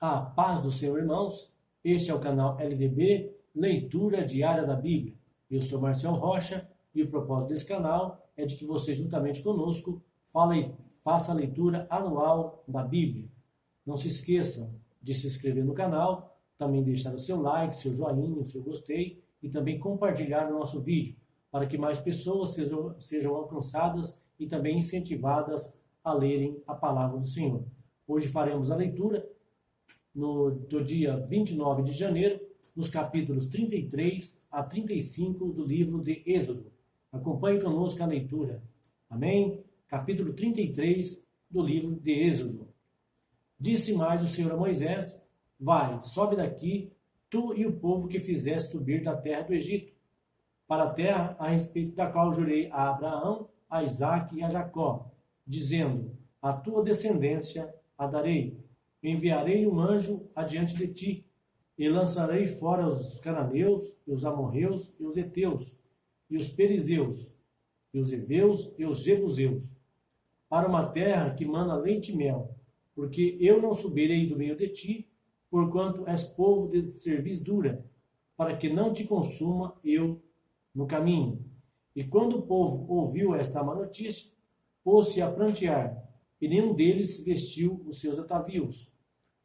A paz do Senhor, irmãos. Este é o canal LDB, Leitura Diária da Bíblia. Eu sou Marcelo Rocha e o propósito desse canal é de que você, juntamente conosco, faça a leitura anual da Bíblia. Não se esqueçam de se inscrever no canal, também deixar o seu like, seu joinha, o seu gostei e também compartilhar o nosso vídeo, para que mais pessoas sejam alcançadas e também incentivadas a lerem a palavra do Senhor. Hoje faremos a leitura do dia 29 de janeiro, nos capítulos 33 a 35 do livro de Êxodo. Acompanhe conosco a leitura. Amém? Capítulo 33 do livro de Êxodo. Disse mais o Senhor a Moisés: Vai, sobe daqui, tu e o povo que fizeste subir da terra do Egito, para a terra a respeito da qual jurei a Abraão, a Isaque e a Jacó, dizendo: A tua descendência a darei. Enviarei um anjo adiante de ti, e lançarei fora os cananeus, e os amorreus, e os heteus, e os perizeus, e os heveus, e os jebuseus, para uma terra que mana leite e mel, porque eu não subirei do meio de ti, porquanto és povo de cerviz dura, para que não te consuma eu no caminho. E quando o povo ouviu esta má notícia, pôs-se a prantear, e nenhum deles vestiu os seus atavios.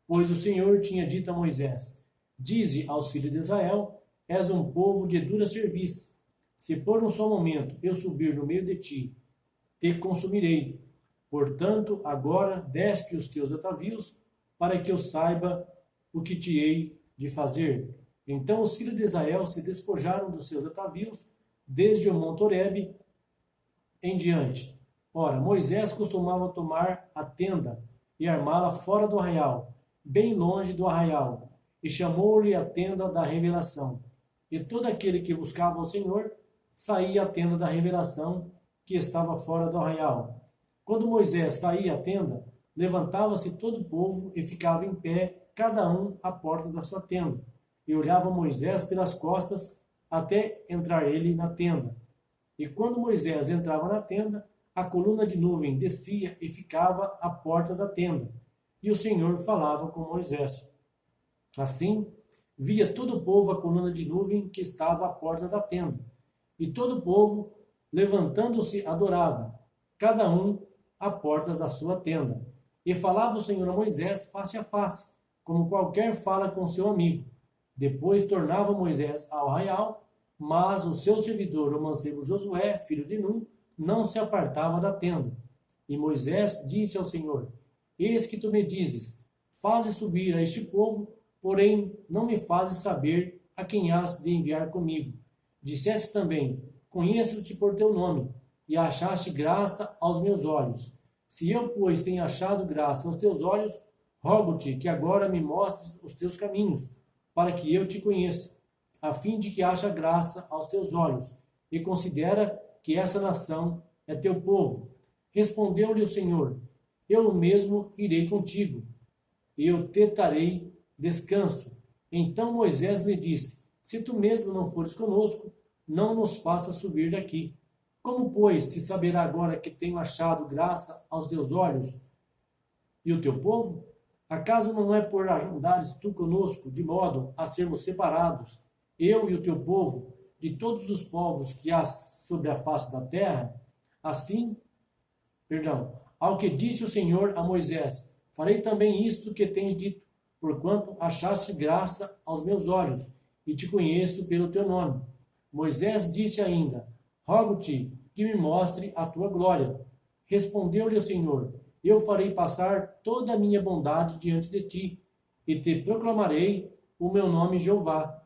Pois o Senhor tinha dito a Moisés: Dize aos filhos de Israel: És um povo de dura cerviz. Se por um só momento eu subir no meio de ti, te consumirei. Portanto, agora despe os teus atavios, para que eu saiba o que te hei de fazer. Então os filhos de Israel se despojaram dos seus atavios, desde o monte Horebe em diante. Ora, Moisés costumava tomar a tenda e armá-la fora do arraial, bem longe do arraial, e chamou-lhe a tenda da revelação. E todo aquele que buscava o Senhor saía à tenda da revelação, que estava fora do arraial. Quando Moisés saía à tenda, levantava-se todo o povo e ficava em pé, cada um à porta da sua tenda, e olhava Moisés pelas costas até entrar ele na tenda. E quando Moisés entrava na tenda, a coluna de nuvem descia e ficava à porta da tenda, e o Senhor falava com Moisés. Assim, via todo o povo a coluna de nuvem que estava à porta da tenda, e todo o povo, levantando-se, adorava, cada um à porta da sua tenda. E falava o Senhor a Moisés face a face, como qualquer fala com seu amigo. Depois tornava Moisés ao arraial, mas o seu servidor, o mancebo Josué, filho de Num, não se apartava da tenda. E Moisés disse ao Senhor: Eis que tu me dizes: Fazes subir a este povo, porém não me fazes saber a quem has de enviar comigo. Disseste também: Conheço-te por teu nome, e achaste graça aos meus olhos. Se eu, pois, tenho achado graça aos teus olhos, rogo-te que agora me mostres os teus caminhos, para que eu te conheça, a fim de que haja graça aos teus olhos, e considera que essa nação é teu povo. Respondeu-lhe o Senhor: Eu mesmo irei contigo, e eu te darei descanso. Então Moisés lhe disse: Se tu mesmo não fores conosco, não nos faças subir daqui. Como, pois, se saberá agora que tenho achado graça aos teus olhos e o teu povo? Acaso não é por andares tu conosco, de modo a sermos separados, eu e o teu povo, de todos os povos que há sobre a face da terra? Ao que disse o Senhor a Moisés: Farei também isto que tens dito, porquanto achaste graça aos meus olhos, e te conheço pelo teu nome. Moisés disse ainda: Rogo-te que me mostre a tua glória. Respondeu-lhe o Senhor: Eu farei passar toda a minha bondade diante de ti, e te proclamarei o meu nome Jeová,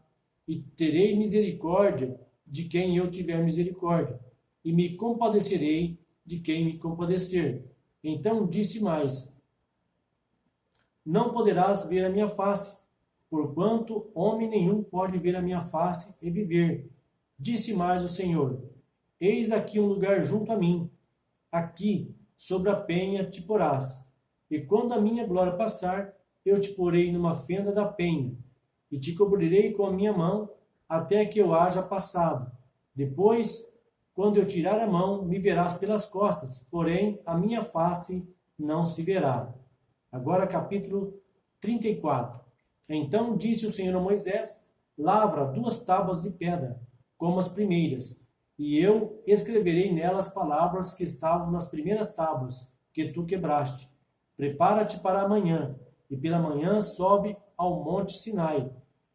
e terei misericórdia de quem eu tiver misericórdia, e me compadecerei de quem me compadecer. Então disse mais: Não poderás ver a minha face, porquanto homem nenhum pode ver a minha face e viver. Disse mais o Senhor: Eis aqui um lugar junto a mim, aqui, sobre a penha te porás, e quando a minha glória passar, eu te porei numa fenda da penha, e te cobrirei com a minha mão, até que eu haja passado. Depois, quando eu tirar a mão, me verás pelas costas, porém a minha face não se verá. Agora capítulo 34. Então disse o Senhor a Moisés: lavra 2 tábuas de pedra, como as primeiras, e eu escreverei nelas as palavras que estavam nas primeiras tábuas, que tu quebraste. Prepara-te para amanhã, e pela manhã sobe ao monte Sinai,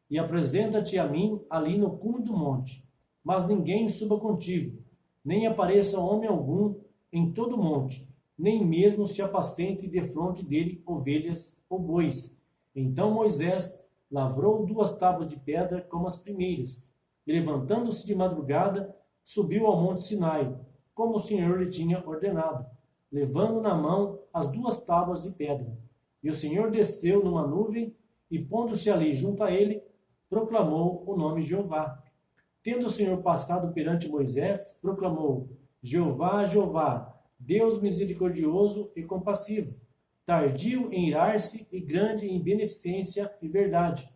e apresenta-te a mim ali no cume do monte. Mas ninguém suba contigo, nem apareça homem algum em todo o monte, nem mesmo se apacente defronte dele ovelhas ou bois. Então Moisés lavrou 2 tábuas de pedra como as primeiras, e levantando-se de madrugada, subiu ao monte Sinai, como o Senhor lhe tinha ordenado, levando na mão as 2 tábuas de pedra. E o Senhor desceu numa nuvem, e pondo-se ali junto a ele, proclamou o nome Jeová. Tendo o Senhor passado perante Moisés, proclamou: Jeová, Jeová, Deus misericordioso e compassivo, tardio em irar-se e grande em beneficência e verdade,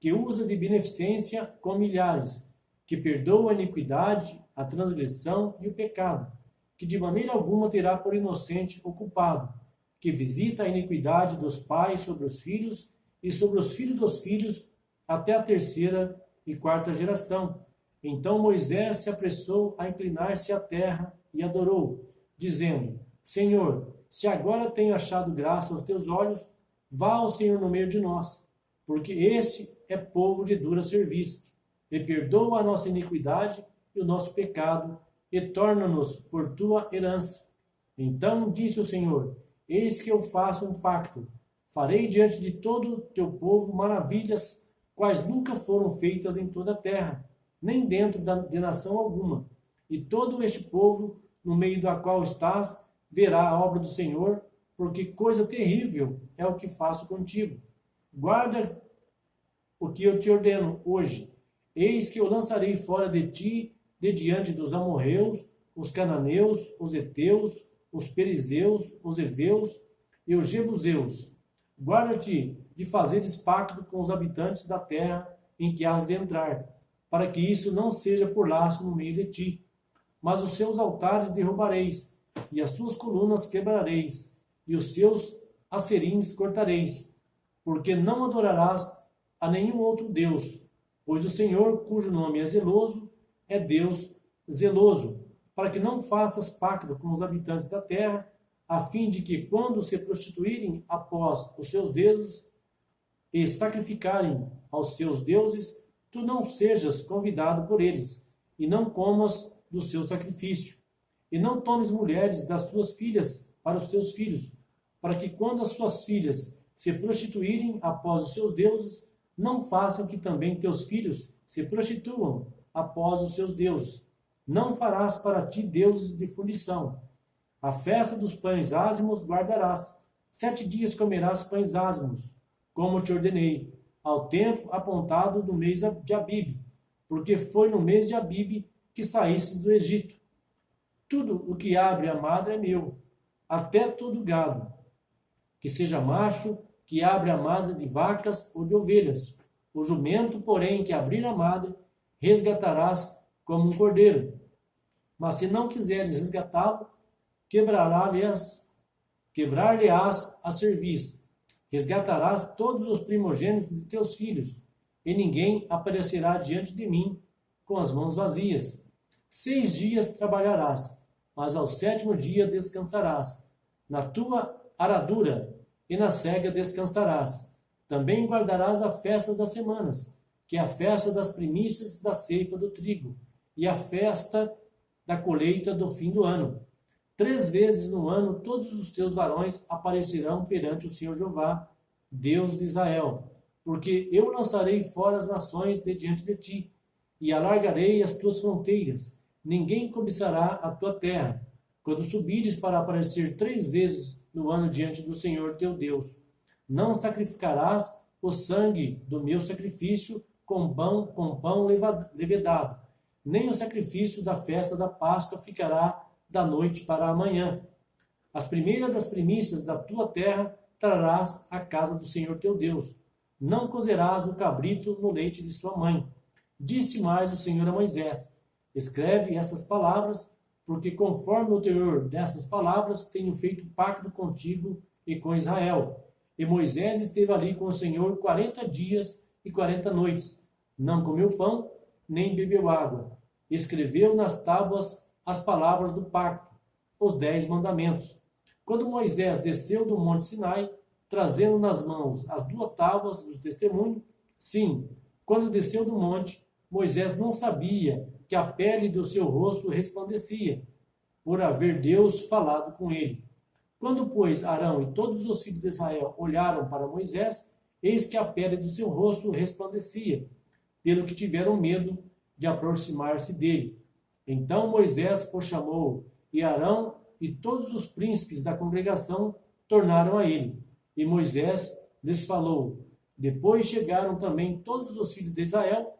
que usa de beneficência com milhares, que perdoa a iniquidade, a transgressão e o pecado, que de maneira alguma terá por inocente o culpado, que visita a iniquidade dos pais sobre os filhos e sobre os filhos dos filhos até a 3ª e 4ª geração. Então Moisés se apressou a inclinar-se à terra e adorou, dizendo: Senhor, se agora tenho achado graça aos teus olhos, vá ao Senhor no meio de nós, porque este é povo de dura serviço, e perdoa a nossa iniquidade e o nosso pecado, e torna-nos por tua herança. Então disse o Senhor: Eis que eu faço um pacto, farei diante de todo o teu povo maravilhas, quais nunca foram feitas em toda a terra, nem dentro de nação alguma. E todo este povo, no meio do qual estás, verá a obra do Senhor, porque coisa terrível é o que faço contigo. Guarda o que eu te ordeno hoje. Eis que eu lançarei fora de ti, de diante dos amorreus, os cananeus, os heteus, os perizeus, os heveus e os jebuseus. Guarda-te de fazeres pacto com os habitantes da terra em que has de entrar, para que isso não seja por laço no meio de ti. Mas os seus altares derrubareis, e as suas colunas quebrareis, e os seus acerins cortareis, porque não adorarás a nenhum outro Deus, pois o Senhor, cujo nome é Deus zeloso, para que não faças pacto com os habitantes da terra, a fim de que, quando se prostituírem após os seus deuses e sacrificarem aos seus deuses, tu não sejas convidado por eles, e não comas do seu sacrifício. E não tomes mulheres das suas filhas para os teus filhos, para que, quando as suas filhas se prostituírem após os seus deuses, não façam que também teus filhos se prostituam após os seus deuses. Não farás para ti deuses de fundição. A festa dos pães ázimos guardarás. 7 dias comerás pães ázimos, como te ordenei, ao tempo apontado do mês de Abibe, porque foi no mês de Abibe que saísse do Egito. Tudo o que abre a madre é meu, até todo gado, que seja macho, que abre a madre de vacas ou de ovelhas. O jumento, porém, que abrir a madre, resgatarás como um cordeiro. Mas se não quiseres resgatá-lo, quebrar-lhe-ás a cerviz. Resgatarás todos os primogênitos de teus filhos, e ninguém aparecerá diante de mim com as mãos vazias. 6 dias trabalharás, mas ao 7º dia descansarás. Na tua aradura e na cega descansarás. Também guardarás a festa das semanas, que é a festa das primícias da ceifa do trigo, e a festa da colheita do fim do ano. 3 vezes no ano todos os teus varões aparecerão perante o Senhor Jeová, Deus de Israel, porque eu lançarei fora as nações de diante de ti, e alargarei as tuas fronteiras. Ninguém cobiçará a tua terra, quando subires para aparecer 3 vezes no ano diante do Senhor teu Deus. Não sacrificarás o sangue do meu sacrifício com pão levedado, nem o sacrifício da festa da Páscoa ficará da noite para a manhã. As primeiras das primícias da tua terra trarás à casa do Senhor teu Deus. Não cozerás o cabrito no leite de sua mãe. Disse mais o Senhor a Moisés: escreve essas palavras, porque conforme o teor dessas palavras tenho feito pacto contigo e com Israel. E Moisés esteve ali com o Senhor 40 dias e 40 noites. Não comeu pão, nem bebeu água. Escreveu nas tábuas as palavras do pacto, os 10 mandamentos. Quando Moisés desceu do monte Sinai, trazendo nas mãos as 2 tábuas do testemunho, sim, quando desceu do monte, Moisés não sabia que a pele do seu rosto resplandecia, por haver Deus falado com ele. Quando, pois, Arão e todos os filhos de Israel olharam para Moisés, eis que a pele do seu rosto resplandecia, pelo que tiveram medo de aproximar-se dele. Então Moisés o chamou, e Arão e todos os príncipes da congregação tornaram a ele. E Moisés lhes falou. Depois chegaram também todos os filhos de Israel,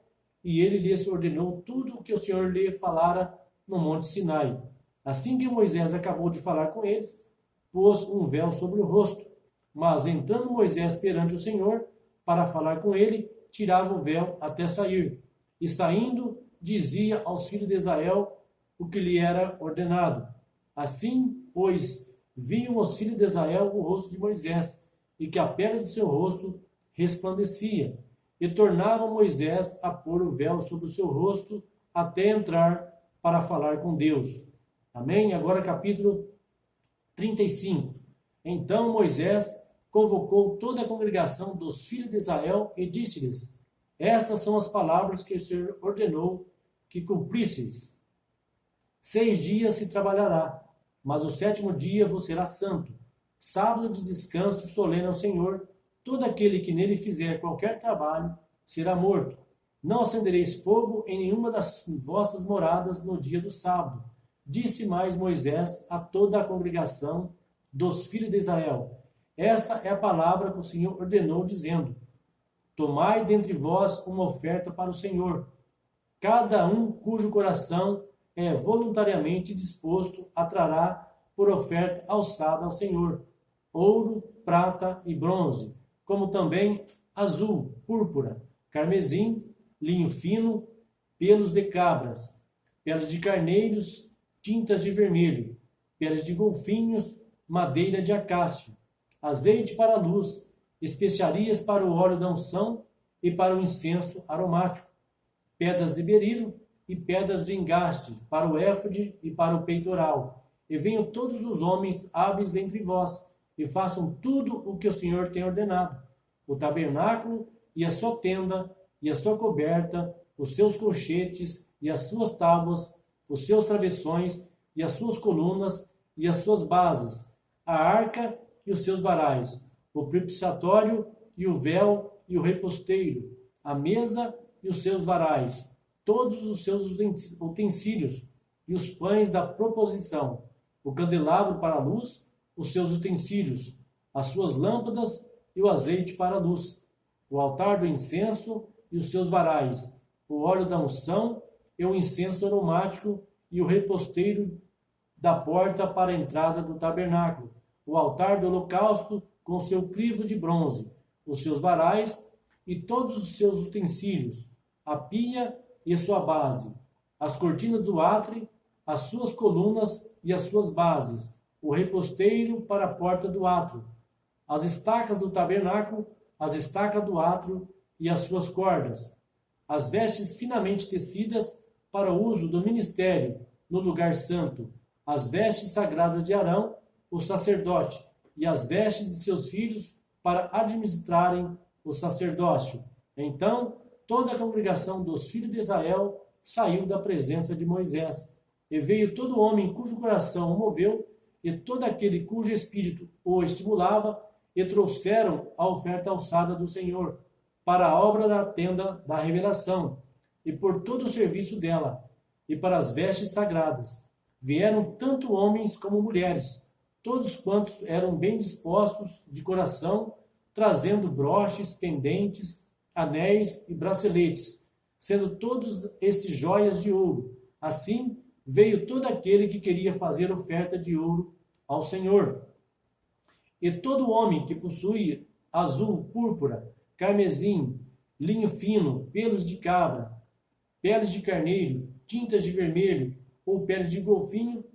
e ele lhes ordenou tudo o que o Senhor lhe falara no monte Sinai. Assim que Moisés acabou de falar com eles, pôs um véu sobre o rosto. Mas entrando Moisés perante o Senhor, para falar com ele, tirava o véu até sair. E saindo, dizia aos filhos de Israel o que lhe era ordenado. Assim, pois, viam os filhos de Israel o rosto de Moisés, e que a pele de seu rosto resplandecia. E tornava Moisés a pôr o véu sobre o seu rosto, até entrar para falar com Deus. Amém? Agora capítulo 35. Então Moisés convocou toda a congregação dos filhos de Israel e disse-lhes: Estas são as palavras que o Senhor ordenou que cumprisseis. 6 dias se trabalhará, mas o 7º dia vos será santo, sábado de descanso solene ao Senhor. Todo aquele que nele fizer qualquer trabalho será morto. Não acendereis fogo em nenhuma das vossas moradas no dia do sábado. Disse mais Moisés a toda a congregação dos filhos de Israel: Esta é a palavra que o Senhor ordenou, dizendo: Tomai dentre vós uma oferta para o Senhor, cada um cujo coração é voluntariamente disposto a trará por oferta alçada ao Senhor, ouro, prata e bronze, como também azul, púrpura, carmesim, linho fino, pelos de cabras, peles de carneiros, tintas de vermelho, peles de golfinhos, madeira de acácio, azeite para a luz, especiarias para o óleo da unção e para o incenso aromático, pedras de berilo e pedras de engaste para o éfode e para o peitoral. E venham todos os homens hábeis entre vós, e façam tudo o que o Senhor tem ordenado: o tabernáculo e a sua tenda, e a sua coberta, os seus colchetes e as suas tábuas, os seus travessões e as suas colunas e as suas bases, a arca e os seus varais, o propiciatório e o véu e o reposteiro, a mesa e os seus varais, todos os seus utensílios e os pães da proposição, o candelabro para a luz, os seus utensílios, as suas lâmpadas e o azeite para a luz, o altar do incenso e os seus varais, o óleo da unção e o incenso aromático e o reposteiro da porta para a entrada do tabernáculo, o altar do holocausto com o seu crivo de bronze, os seus varais e todos os seus utensílios, a pia e a sua base, as cortinas do átrio, as suas colunas e as suas bases, o reposteiro para a porta do átrio, as estacas do tabernáculo, as estacas do átrio e as suas cordas, as vestes finamente tecidas para o uso do ministério no lugar santo, as vestes sagradas de Arão, o sacerdote, e as vestes de seus filhos para administrarem o sacerdócio. Então, toda a congregação dos filhos de Israel saiu da presença de Moisés, e veio todo homem cujo coração o moveu, e todo aquele cujo espírito o estimulava, e trouxeram a oferta alçada do Senhor, para a obra da tenda da revelação, e por todo o serviço dela, e para as vestes sagradas. Vieram tanto homens como mulheres, todos quantos eram bem dispostos de coração, trazendo broches, pendentes, anéis e braceletes, sendo todos esses joias de ouro. Assim, veio todo aquele que queria fazer oferta de ouro ao Senhor. E todo homem que possui azul, púrpura, carmesim, linho fino, pelos de cabra, peles de carneiro, tintas de vermelho ou peles de golfinho,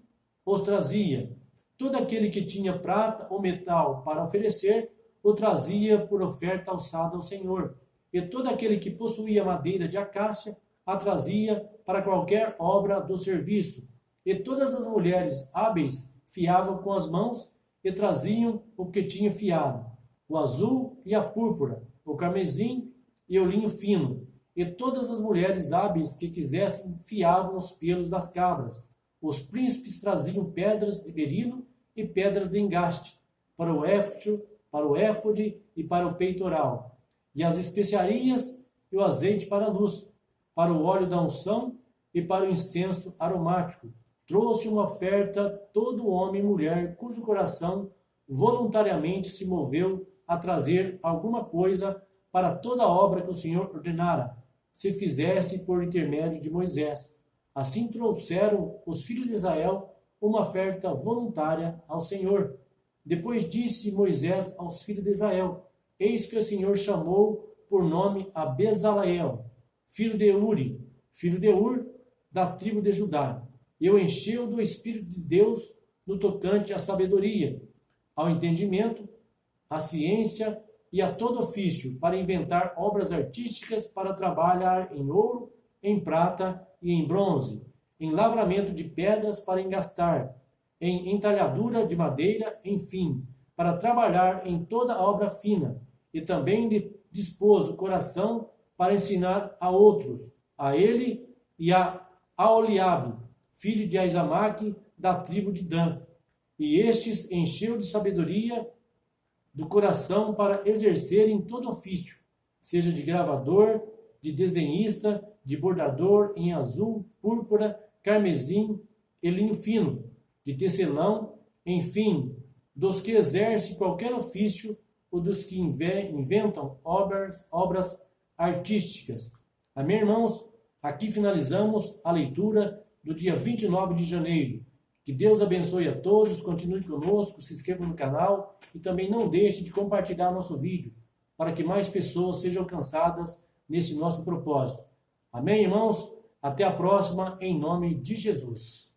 os trazia. Todo aquele que tinha prata ou metal para oferecer, o trazia por oferta alçada ao Senhor. E todo aquele que possuía madeira de acácia a trazia para qualquer obra do serviço. E todas as mulheres hábeis fiavam com as mãos e traziam o que tinha fiado, o azul e a púrpura, o carmesim e o linho fino. E todas as mulheres hábeis que quisessem fiavam os pelos das cabras. Os príncipes traziam pedras de berilo e pedras de engaste para o éfode e para o peitoral, e as especiarias e o azeite para a luz, para o óleo da unção e para o incenso aromático. Trouxe uma oferta todo homem e mulher cujo coração voluntariamente se moveu a trazer alguma coisa para toda a obra que o Senhor ordenara, se fizesse por intermédio de Moisés. Assim trouxeram os filhos de Israel uma oferta voluntária ao Senhor. Depois disse Moisés aos filhos de Israel: Eis que o Senhor chamou por nome a Bezaleel, filho de Uri, filho de Ur, da tribo de Judá. E o encheu do Espírito de Deus no tocante à sabedoria, ao entendimento, à ciência e a todo ofício, para inventar obras artísticas, para trabalhar em ouro, em prata e em bronze, em lavramento de pedras para engastar, em entalhadura de madeira, enfim, para trabalhar em toda obra fina, e também lhe dispôs o coração para ensinar a outros, a ele e a Aholiabe, filho de Aizamaque, da tribo de Dan. E estes encheu de sabedoria do coração para exercerem todo ofício, seja de gravador, de desenhista, de bordador em azul, púrpura, carmesim e linho fino, de tecelão, enfim, dos que exercem qualquer ofício ou dos que inventam obras artísticas. Amém, irmãos? Aqui finalizamos a leitura do dia 29 de janeiro. Que Deus abençoe a todos, continue conosco, se inscreva no canal e também não deixe de compartilhar nosso vídeo, para que mais pessoas sejam alcançadas nesse nosso propósito. Amém, irmãos? Até a próxima, em nome de Jesus.